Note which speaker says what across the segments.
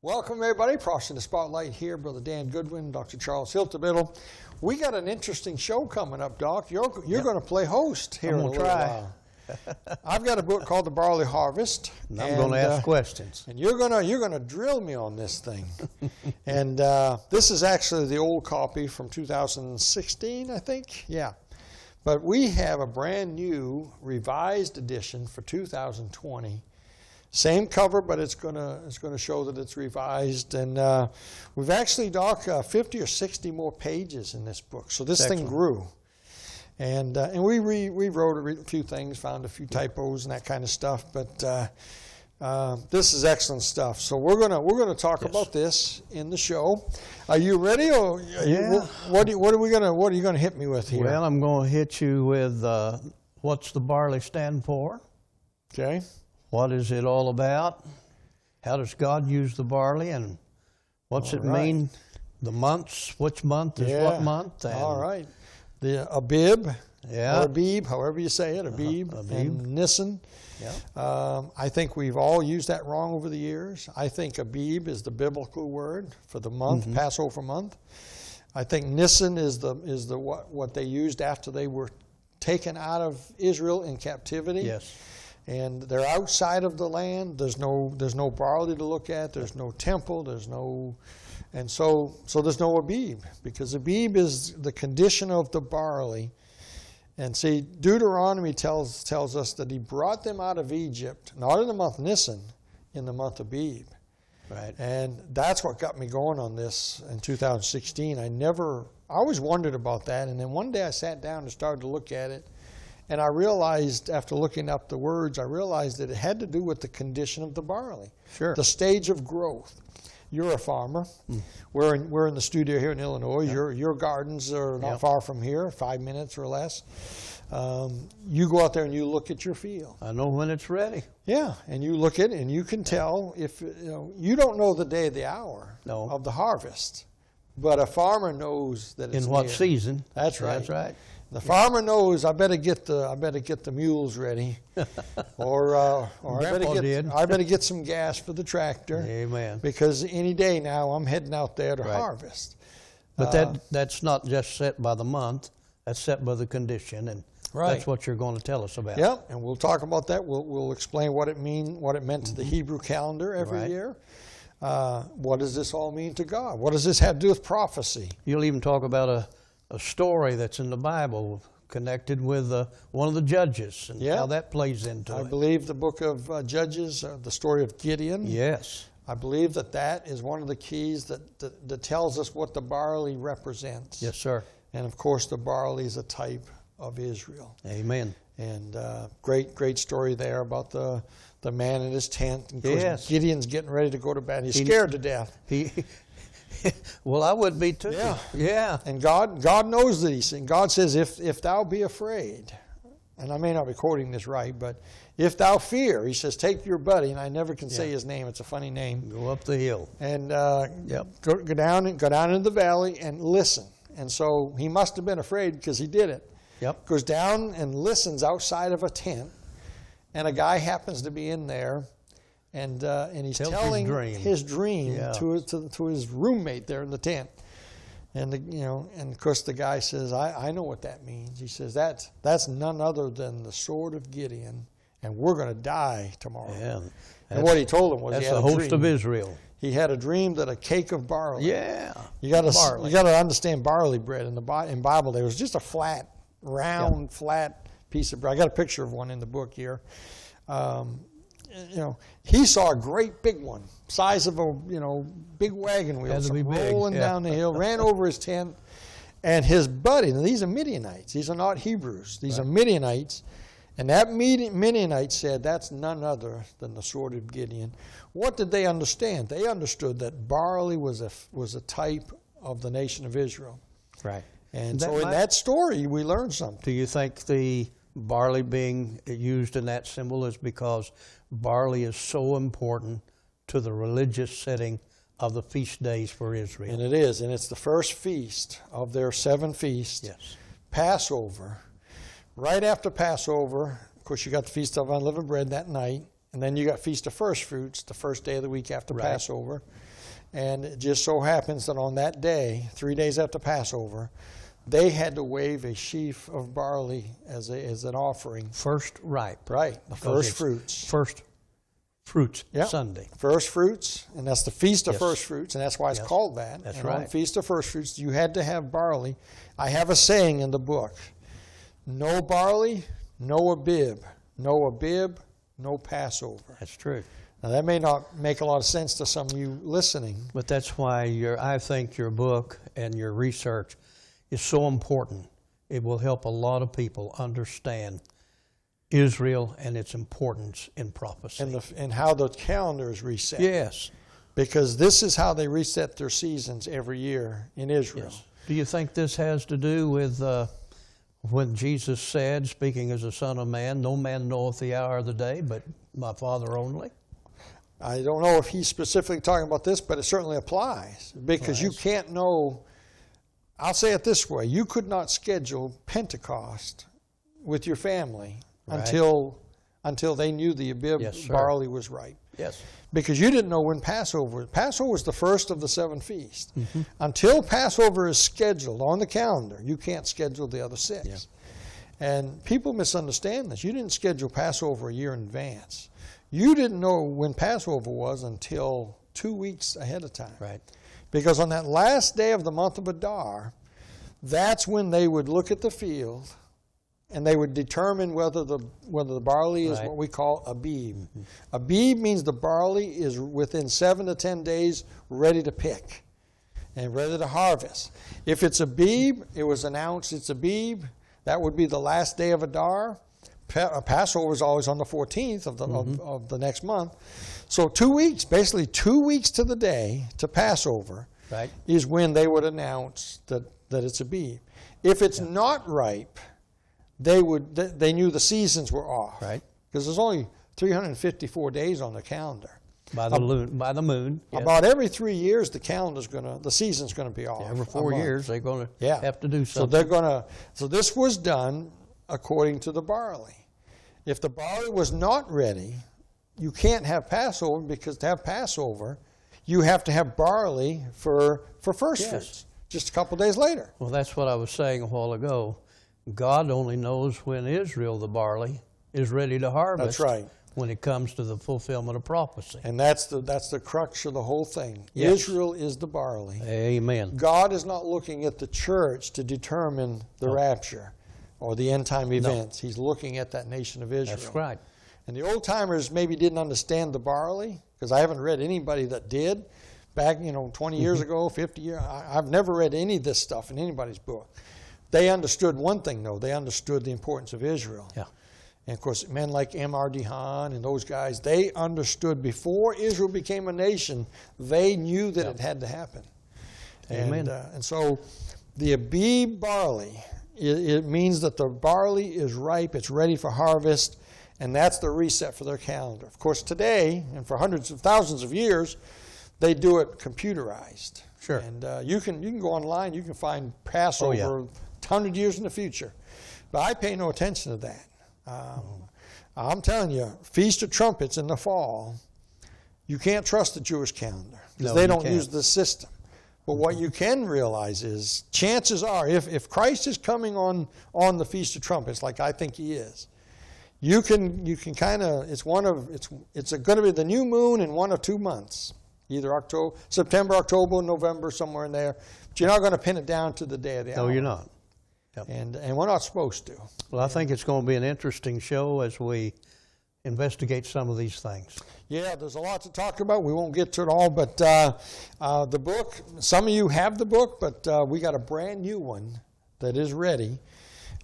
Speaker 1: Welcome everybody, Crossing the Spotlight here, Brother Dan Goodwin, Dr. Charles Hiltemiddle. We got an interesting show coming up, Doc. You're going to play host here in a little while. I've got a book called The Barley Harvest.
Speaker 2: And I'm going to ask questions.
Speaker 1: And you're going to drill me on this thing. And this is actually the old copy from 2016, I think. Yeah. But we have a brand new revised edition for 2020. Same cover, but it's going to show that it's revised, and we've actually, Doc, 50 or 60 more pages in this book. So this thing grew, and we rewrote a few things, found a few typos and that kind of stuff. But this is excellent stuff. So we're gonna talk about this in the show. Are you ready? Or what are you gonna hit me with here?
Speaker 2: Well, I'm going to hit you with what's the barley stand for?
Speaker 1: Okay.
Speaker 2: What is it all about? How does God use the barley, and what's it mean? The months, which month is what month? And
Speaker 1: all right. The Abib,
Speaker 2: or
Speaker 1: Abib, however you say it, Abib, and Nisan.
Speaker 2: Yeah.
Speaker 1: I think we've all used that wrong over the years. I think Abib is the biblical word for the month, Passover month. I think Nisan is the what they used after they were taken out of Israel in captivity.
Speaker 2: Yes.
Speaker 1: And they're outside of the land. There's no barley to look at. There's no temple. So there's no Abib, because Abib is the condition of the barley. And see, Deuteronomy tells us that he brought them out of Egypt, not in the month Nisan, in the month Abib.
Speaker 2: Right.
Speaker 1: And that's what got me going on this in 2016. I always wondered about that. And then one day I sat down and started to look at it. And I realized, after looking up the words, I realized that it had to do with the condition of the barley.
Speaker 2: Sure.
Speaker 1: The stage of growth. You're a farmer. We're in the studio here in Illinois. Your gardens are not far from here, 5 minutes or less. You go out there and you look at your field.
Speaker 2: I know when it's ready.
Speaker 1: Yeah, and you look at it and you can tell if you don't know the day, the hour of the harvest, but a farmer knows that it's
Speaker 2: in what
Speaker 1: near.
Speaker 2: Season.
Speaker 1: That's right.
Speaker 2: That's right.
Speaker 1: The farmer knows I better get the mules ready, or I better get some gas for the tractor.
Speaker 2: Amen.
Speaker 1: Because any day now I'm heading out there to harvest.
Speaker 2: But that's not just set by the month. That's set by the condition, and that's what you're going to tell us about.
Speaker 1: Yeah, and we'll talk about that. We'll explain what it meant to the Hebrew calendar every year. What does this all mean to God? What does this have to do with prophecy?
Speaker 2: You'll even talk about a story that's in the Bible connected with one of the judges and how that plays into it.
Speaker 1: I believe the book of Judges, the story of Gideon.
Speaker 2: Yes.
Speaker 1: I believe that is one of the keys that tells us what the barley represents.
Speaker 2: Yes, sir.
Speaker 1: And of course, the barley is a type of Israel.
Speaker 2: Amen.
Speaker 1: And great story there about the man in his tent. And of course, Gideon's getting ready to go to battle. He's scared to death.
Speaker 2: Well, I would be too. Yeah.
Speaker 1: And God knows these. And God says, if thou be afraid, and I may not be quoting this right, but if thou fear, he says, take your buddy, and I never can say his name. It's a funny name.
Speaker 2: Go up the hill.
Speaker 1: And go down into the valley and listen. And so he must have been afraid, because he did it.
Speaker 2: Yep.
Speaker 1: Goes down and listens outside of a tent, and a guy happens to be in there. And he's telling his dream to his roommate there in the tent, and and of course the guy says, I know what that means. He says that's none other than the sword of Gideon, and we're going to die tomorrow.
Speaker 2: Yeah,
Speaker 1: and what he told him was
Speaker 2: that's the host of Israel. He
Speaker 1: had a dream that a cake of barley.
Speaker 2: Yeah,
Speaker 1: you got to understand barley bread in Bible. There was just a flat, round, flat piece of bread. I got a picture of one in the book here. He saw a great big one, size of a big wagon wheel, rolling down the hill, ran over his tent, and his buddy. Now these are Midianites; these are not Hebrews. These are Midianites, and that Midianite said, "That's none other than the sword of Gideon." What did they understand? They understood that barley was a type of the nation of Israel.
Speaker 2: Right.
Speaker 1: And so in that story, we learned something.
Speaker 2: Do you think the barley being used in that symbol is because barley is so important to the religious setting of the feast days for Israel?
Speaker 1: And it is, and it's the first feast of their 7 feasts.
Speaker 2: Yes.
Speaker 1: Passover. Right after Passover, of course, you got the Feast of Unleavened Bread that night. And then you got Feast of First Fruits, the first day of the week after
Speaker 2: Right.
Speaker 1: Passover. And it just so happens that on that day, 3 days after Passover, they had to wave a sheaf of barley as an offering.
Speaker 2: First ripe.
Speaker 1: Right, the
Speaker 2: Because
Speaker 1: first
Speaker 2: it's
Speaker 1: fruits.
Speaker 2: First fruits
Speaker 1: Yep.
Speaker 2: Sunday.
Speaker 1: First fruits, and that's the Feast of
Speaker 2: Yes.
Speaker 1: First Fruits, and that's why it's
Speaker 2: Yes.
Speaker 1: called that.
Speaker 2: That's
Speaker 1: and on
Speaker 2: right.
Speaker 1: Feast of First Fruits, you had to have barley. I have a saying in the book: no barley, no Abib. No Abib, no Passover.
Speaker 2: That's true.
Speaker 1: Now, that may not make a lot of sense to some of you listening.
Speaker 2: But that's why I think your book and your research is so important. It will help a lot of people understand Israel and its importance in prophecy.
Speaker 1: And how the calendar is reset.
Speaker 2: Yes.
Speaker 1: Because this is how they reset their seasons every year in Israel.
Speaker 2: Yes. Do you think this has to do with when Jesus said, speaking as a Son of Man, no man knoweth the hour of the day, but my Father only?
Speaker 1: I don't know if he's specifically talking about this, but it certainly applies. Because you can't know, I'll say it this way, you could not schedule Pentecost with your family
Speaker 2: Right.
Speaker 1: until they knew the Abib
Speaker 2: Yes, sir.
Speaker 1: barley was ripe.
Speaker 2: Yes.
Speaker 1: Because you didn't know when Passover. Passover was the first of the 7 feasts.
Speaker 2: Mm-hmm.
Speaker 1: Until Passover is scheduled on the calendar, you can't schedule the other 6.
Speaker 2: Yeah.
Speaker 1: And people misunderstand this. You didn't schedule Passover a year in advance. You didn't know when Passover was until 2 weeks ahead of time.
Speaker 2: Right.
Speaker 1: Because on that last day of the month of Adar, that's when they would look at the field and they would determine whether the barley is
Speaker 2: Right.
Speaker 1: what we call Abib. Abib means the barley is within 7 to 10 days ready to pick and ready to harvest. If it's Abib, it was announced it's Abib. That would be the last day of Adar. Passover is always on the 14th of the next month. So 2 weeks, basically 2 weeks to the day to Passover,
Speaker 2: Right.
Speaker 1: is when they would announce that it's Abib. If it's not ripe, they knew the seasons were off.
Speaker 2: Right.
Speaker 1: Because there's only 354 days on the calendar.
Speaker 2: By the moon. Yes.
Speaker 1: About every 3 years, the season's gonna be off.
Speaker 2: Every
Speaker 1: a
Speaker 2: 4
Speaker 1: month.
Speaker 2: years, they're going to
Speaker 1: Yeah.
Speaker 2: have to do
Speaker 1: So
Speaker 2: something.
Speaker 1: So this was done according to the barley. If the barley was not ready, you can't have Passover, because to have Passover, you have to have barley for first
Speaker 2: Yes.
Speaker 1: fruits just a couple days later.
Speaker 2: Well, that's what I was saying a while ago. God only knows when Israel, the barley, is ready to harvest.
Speaker 1: That's right.
Speaker 2: When it comes to the fulfillment of prophecy.
Speaker 1: And that's the crux of the whole thing.
Speaker 2: Yes.
Speaker 1: Israel is the barley.
Speaker 2: Amen.
Speaker 1: God is not looking at the church to determine the rapture or the end time events. He's looking at that nation of Israel.
Speaker 2: That's right.
Speaker 1: And the old timers maybe didn't understand the barley, because I haven't read anybody that did. Back, 20 years ago, 50 years, I've never read any of this stuff in anybody's book. They understood one thing, though. They understood the importance of Israel.
Speaker 2: Yeah.
Speaker 1: And of course, men like M.R. DeHaan and those guys, they understood before Israel became a nation, they knew that it had to happen.
Speaker 2: Amen.
Speaker 1: And so the Abib barley, it means that the barley is ripe, it's ready for harvest, and that's the reset for their calendar. Of course, today, and for hundreds of thousands of years, they do it computerized.
Speaker 2: Sure.
Speaker 1: And you can go online, you can find Passover 100 years in the future. But I pay no attention to that. I'm telling you, Feast of Trumpets in the fall, you can't trust the Jewish calendar, because
Speaker 2: No,
Speaker 1: they
Speaker 2: you
Speaker 1: don't
Speaker 2: can't.
Speaker 1: use this system. But what you can realize is, chances are, if Christ is coming on the Feast of Trumpets, like I think he is, you can kind of, it's going to be the new moon in 1 or 2 months, either September, October, November, somewhere in there. But you're not going to pin it down to the day of the hour.
Speaker 2: No, you're not. Yep.
Speaker 1: And we're not supposed to.
Speaker 2: Well, I think it's going to be an interesting show as we investigate some of these things.
Speaker 1: Yeah, there's a lot to talk about. We won't get to it all, but the book, some of you have the book, but we got a brand new one that is ready.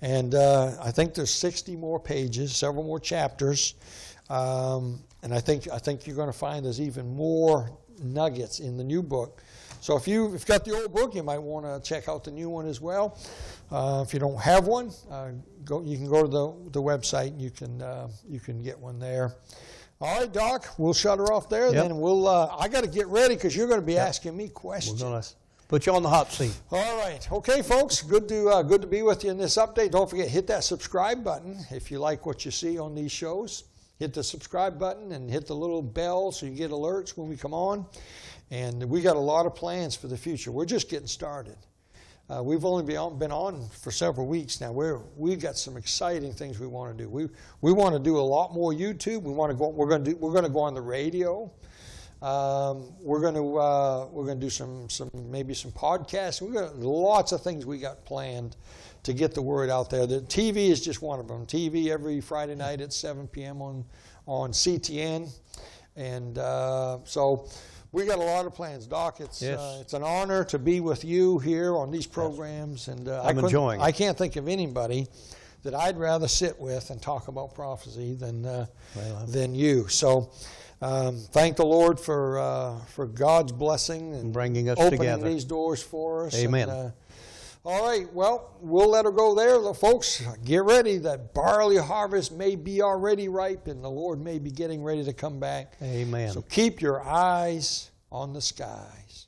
Speaker 1: And I think there's 60 more pages, several more chapters. And I think you're going to find there's even more nuggets in the new book. So if you've got the old book, you might want to check out the new one as well. If you don't have one, you can go to the website and you can get one there. All right, Doc, we'll shut her off there.
Speaker 2: Yep.
Speaker 1: Then I got to get ready, because you're going to be asking me questions.
Speaker 2: We're going to put you on the hot seat.
Speaker 1: All right. Okay, folks, good to be with you in this update. Don't forget, hit that subscribe button if you like what you see on these shows. hit the subscribe button and hit the little bell so you get alerts when we come on. And we got a lot of plans for the future. We're just getting started. We've only been on for several weeks now. We've got some exciting things we want to do. We want to do a lot more YouTube. We're going to go on the radio. We're going to do some maybe some podcasts. We've got lots of things we got planned to get the word out there. The TV is just one of them. TV every Friday night at 7 p.m. on CTN, and so we got a lot of plans. Doc, it's an honor to be with you here on these programs, and
Speaker 2: I'm enjoying it.
Speaker 1: I can't think of anybody that I'd rather sit with and talk about prophecy than you. So. Thank the Lord for God's blessing and
Speaker 2: bringing us
Speaker 1: opening
Speaker 2: together.
Speaker 1: These doors for us.
Speaker 2: Amen.
Speaker 1: And, all right, well, we'll let her go there. Folks, get ready. That barley harvest may be already ripe, and the Lord may be getting ready to come back.
Speaker 2: Amen.
Speaker 1: So keep your eyes on the skies.